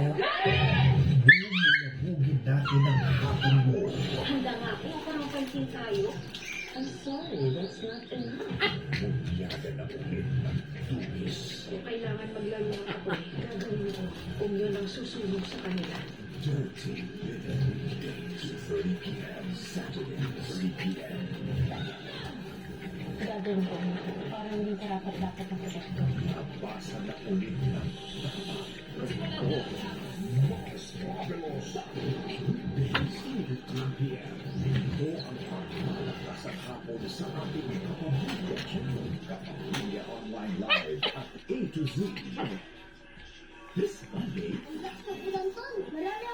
tayo. Bumulabugin natin ang hapon mo. Handa nga ako, parang pansin tayo. I'm sorry, that's not enough. Bumiyada na ulit ng tubis. Kung kailangan maglaro ng apoy, gagawin ko kung yun ang susunog sa kanila. Dirty Rhythm Weekdays, 30 p.m. Saturday, 3 p.m. Gagawin ko, parang hindi karapat-dapat ng proyekto. Nabasa na ulit ng Mas Marvelous Weekdays, 3 p.m. Ito ang pagmalakas at hapon sa ating Kapamilya Online Live at A to Z. This Monday, Ang lakas ng ulan, Tol. Malala